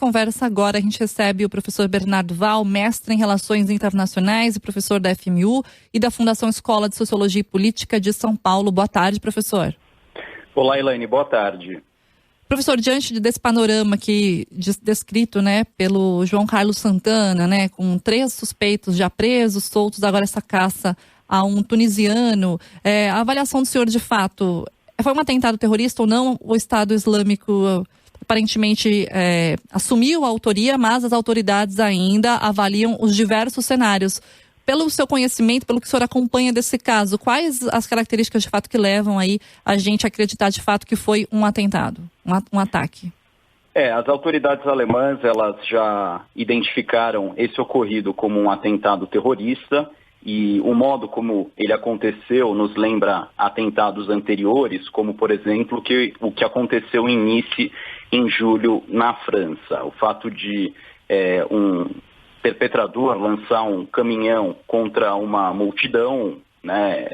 conversa agora, a gente recebe o professor Bernardo Val, mestre em Relações Internacionais e professor da FMU e da Fundação Escola de Sociologia e Política de São Paulo. Boa tarde, professor. Olá, Elaine, boa tarde. Professor, diante desse panorama aqui descrito, né, pelo João Carlos Santana, né, com 3 suspeitos já presos, soltos, agora essa caça a um tunisiano, a avaliação do senhor, de fato, foi um atentado terrorista ou não? O Estado Islâmico aparentemente assumiu a autoria, mas as autoridades ainda avaliam os diversos cenários. Pelo seu conhecimento, pelo que o senhor acompanha desse caso, quais as características de fato que levam aí a gente a acreditar de fato que foi um atentado, um ataque? As autoridades alemãs, elas já identificaram esse ocorrido como um atentado terrorista e o modo como ele aconteceu nos lembra atentados anteriores, como, por exemplo, o que aconteceu em Nice em julho na França. O fato de um perpetrador lançar um caminhão contra uma multidão, né,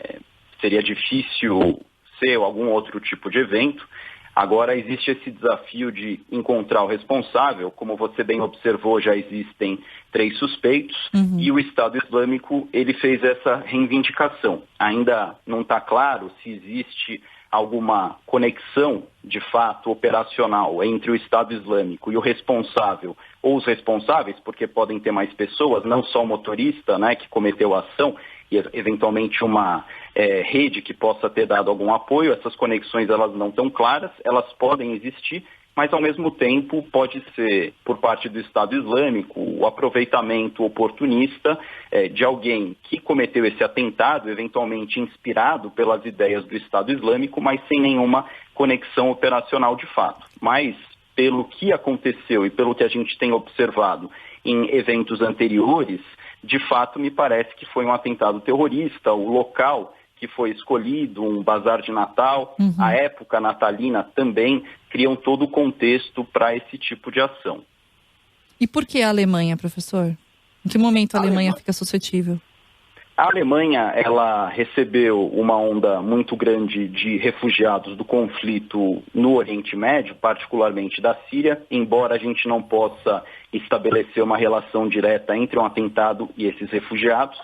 seria difícil ser algum outro tipo de evento. Agora existe esse desafio de encontrar o responsável. Como você bem observou, já existem 3 suspeitos e o Estado Islâmico ele fez essa reivindicação. Ainda não está claro se existe alguma conexão, de fato, operacional entre o Estado Islâmico e o responsável, ou os responsáveis, porque podem ter mais pessoas, não só o motorista, né, que cometeu a ação, e eventualmente uma rede que possa ter dado algum apoio. Essas conexões elas não estão claras, elas podem existir, mas ao mesmo tempo pode ser, por parte do Estado Islâmico, o aproveitamento oportunista de alguém que cometeu esse atentado, eventualmente inspirado pelas ideias do Estado Islâmico, mas sem nenhuma conexão operacional de fato. Mas, pelo que aconteceu e pelo que a gente tem observado em eventos anteriores, de fato me parece que foi um atentado terrorista. O local que foi escolhido, um bazar de Natal, a época natalina também, criam todo o contexto para esse tipo de ação. E por que a Alemanha, professor? Em que momento a Alemanha fica suscetível? A Alemanha, ela recebeu uma onda muito grande de refugiados do conflito no Oriente Médio, particularmente da Síria, embora a gente não possa estabelecer uma relação direta entre um atentado e esses refugiados.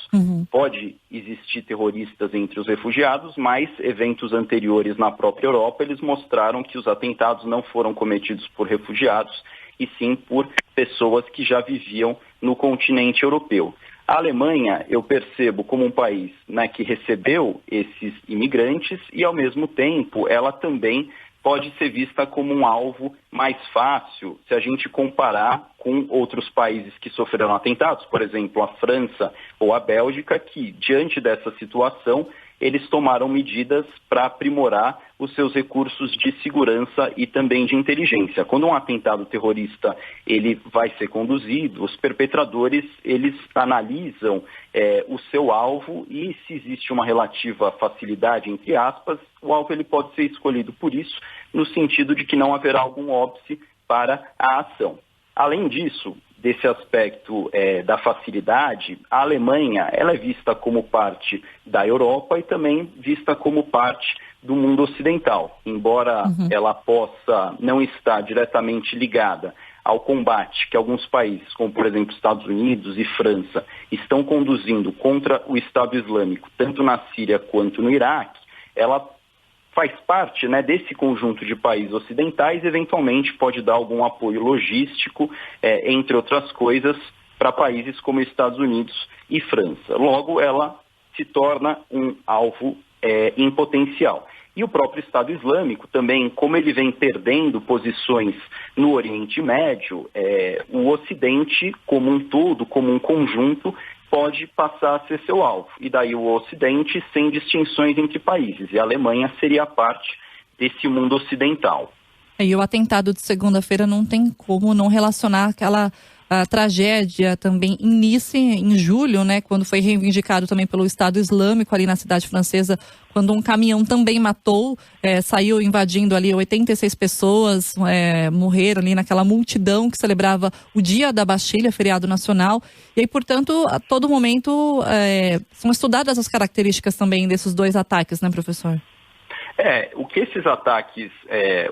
Pode existir terroristas entre os refugiados, mas eventos anteriores na própria Europa, eles mostraram que os atentados não foram cometidos por refugiados, e sim por pessoas que já viviam no continente europeu. A Alemanha, eu percebo como um país, né, que recebeu esses imigrantes e, ao mesmo tempo, ela também pode ser vista como um alvo mais fácil se a gente comparar com outros países que sofreram atentados, por exemplo, a França ou a Bélgica, que, diante dessa situação, eles tomaram medidas para aprimorar os seus recursos de segurança e também de inteligência. Quando um atentado terrorista ele vai ser conduzido, os perpetradores eles analisam o seu alvo e, se existe uma relativa facilidade, entre aspas, o alvo ele pode ser escolhido por isso, no sentido de que não haverá algum óbice para a ação. Além disso, desse aspecto da facilidade, a Alemanha ela é vista como parte da Europa e também vista como parte do mundo ocidental. Embora ela possa não estar diretamente ligada ao combate que alguns países, como por exemplo Estados Unidos e França, estão conduzindo contra o Estado Islâmico, tanto na Síria quanto no Iraque, ela faz parte, né, desse conjunto de países ocidentais, eventualmente pode dar algum apoio logístico, entre outras coisas, para países como Estados Unidos e França. Logo, ela se torna um alvo em potencial. E o próprio Estado Islâmico também, como ele vem perdendo posições no Oriente Médio, o Ocidente como um todo, como um conjunto, pode passar a ser seu alvo. E daí o Ocidente sem distinções entre países. E a Alemanha seria parte desse mundo ocidental. E o atentado de segunda-feira não tem como não relacionar aquela tragédia também em Nice, em julho, né, quando foi reivindicado também pelo Estado Islâmico ali na cidade francesa, quando um caminhão também matou, saiu invadindo ali 86 pessoas, morreram ali naquela multidão que celebrava o Dia da Bastilha, feriado nacional. E aí, portanto, a todo momento são estudadas as características também desses 2 ataques, né, professor? O que esses ataques,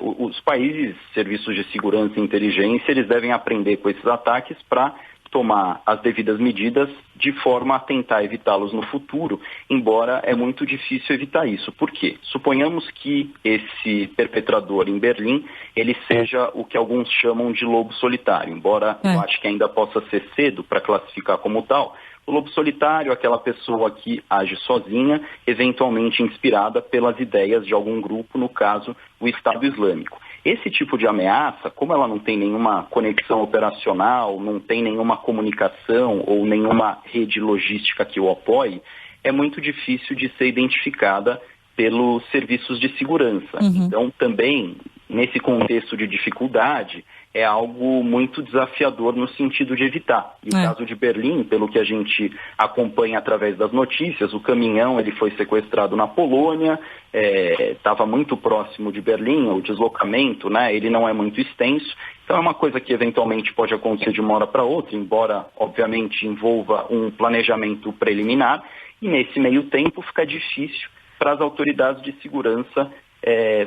os países, serviços de segurança e inteligência, eles devem aprender com esses ataques para tomar as devidas medidas de forma a tentar evitá-los no futuro, embora é muito difícil evitar isso. Por quê? Suponhamos que esse perpetrador em Berlim, ele seja o que alguns chamam de lobo solitário, embora eu acho que ainda possa ser cedo para classificar como tal. O lobo solitário é aquela pessoa que age sozinha, eventualmente inspirada pelas ideias de algum grupo, no caso, o Estado Islâmico. Esse tipo de ameaça, como ela não tem nenhuma conexão operacional, não tem nenhuma comunicação ou nenhuma rede logística que o apoie, é muito difícil de ser identificada pelos serviços de segurança. Então, também, nesse contexto de dificuldade, é algo muito desafiador no sentido de evitar. E o caso de Berlim, pelo que a gente acompanha através das notícias, o caminhão ele foi sequestrado na Polônia, estava muito próximo de Berlim, o deslocamento, né, ele não é muito extenso, então é uma coisa que eventualmente pode acontecer de uma hora para outra, embora obviamente envolva um planejamento preliminar, e nesse meio tempo fica difícil para as autoridades de segurança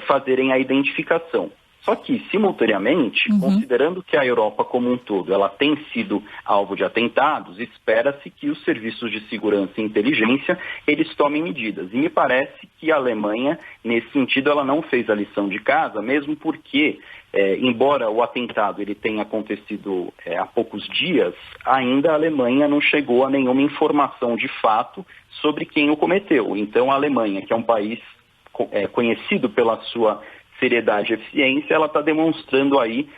fazerem a identificação. Só que, simultaneamente, considerando que a Europa como um todo ela tem sido alvo de atentados, espera-se que os serviços de segurança e inteligência eles tomem medidas. E me parece que a Alemanha, nesse sentido, ela não fez a lição de casa, mesmo porque, embora o atentado ele tenha acontecido há poucos dias, ainda a Alemanha não chegou a nenhuma informação de fato sobre quem o cometeu. Então, a Alemanha, que é um país conhecido pela sua seriedade e eficiência, ela está demonstrando aí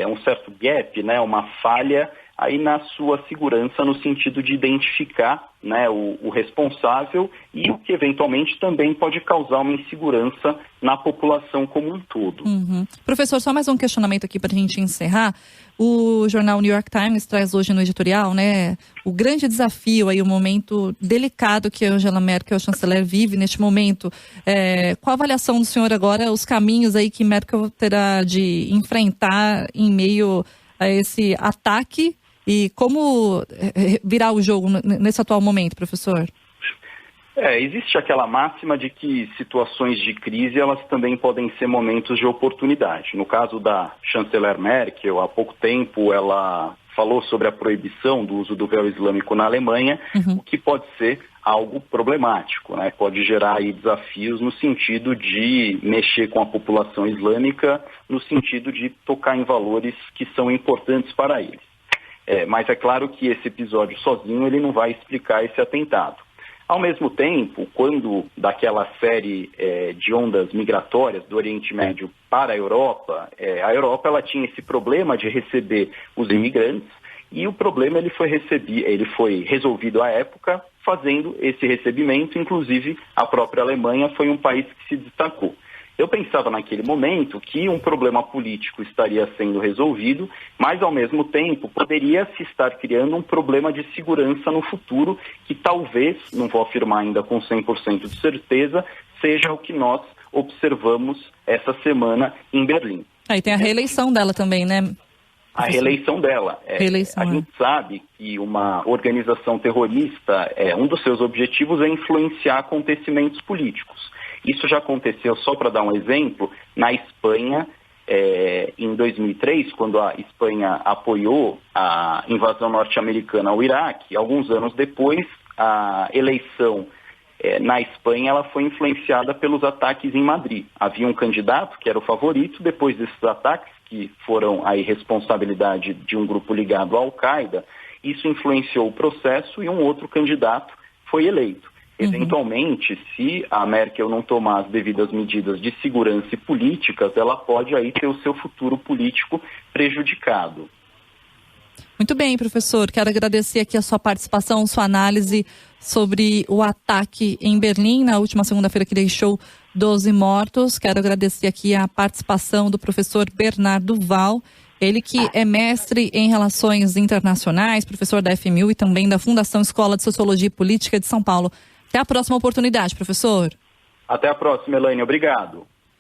um certo gap, né, uma falha aí na sua segurança no sentido de identificar, né, o responsável e o que eventualmente também pode causar uma insegurança na população como um todo. Professor, só mais um questionamento aqui para a gente encerrar. O jornal New York Times traz hoje no editorial, né, o grande desafio aí, o momento delicado que a Angela Merkel, a chanceler, vive neste momento. Qual a avaliação do senhor agora, os caminhos aí que Merkel terá de enfrentar em meio a esse ataque e como virar o jogo nesse atual momento, professor? Existe aquela máxima de que situações de crise elas também podem ser momentos de oportunidade. No caso da chanceler Merkel, há pouco tempo ela falou sobre a proibição do uso do véu islâmico na Alemanha, o que pode ser algo problemático, né? Pode gerar aí desafios no sentido de mexer com a população islâmica, no sentido de tocar em valores que são importantes para eles. Mas é claro que esse episódio sozinho ele não vai explicar esse atentado. Ao mesmo tempo, quando daquela série de ondas migratórias do Oriente Médio para a Europa ela tinha esse problema de receber os imigrantes e o problema ele foi resolvido à época fazendo esse recebimento, inclusive a própria Alemanha foi um país que se destacou. Eu pensava naquele momento que um problema político estaria sendo resolvido, mas ao mesmo tempo poderia se estar criando um problema de segurança no futuro que talvez, não vou afirmar ainda com 100% de certeza, seja o que nós observamos essa semana em Berlim. Aí tem a reeleição dela também, né? A reeleição dela. A gente sabe que uma organização terrorista, um dos seus objetivos é influenciar acontecimentos políticos. Isso já aconteceu, só para dar um exemplo, na Espanha, em 2003, quando a Espanha apoiou a invasão norte-americana ao Iraque. Alguns anos depois, a eleição na Espanha ela foi influenciada pelos ataques em Madrid. Havia um candidato que era o favorito, depois desses ataques, que foram a responsabilidade de um grupo ligado à Al-Qaeda, isso influenciou o processo e um outro candidato foi eleito. Eventualmente, se a Merkel não tomar as devidas medidas de segurança e políticas, ela pode aí ter o seu futuro político prejudicado. Muito bem, professor. Quero agradecer aqui a sua participação, sua análise sobre o ataque em Berlim na última segunda-feira que deixou 12 mortos. Quero agradecer aqui a participação do professor Bernardo Val, ele que é mestre em Relações Internacionais, professor da FMU e também da Fundação Escola de Sociologia e Política de São Paulo. Até a próxima oportunidade, professor. Até a próxima, Elaine. Obrigado.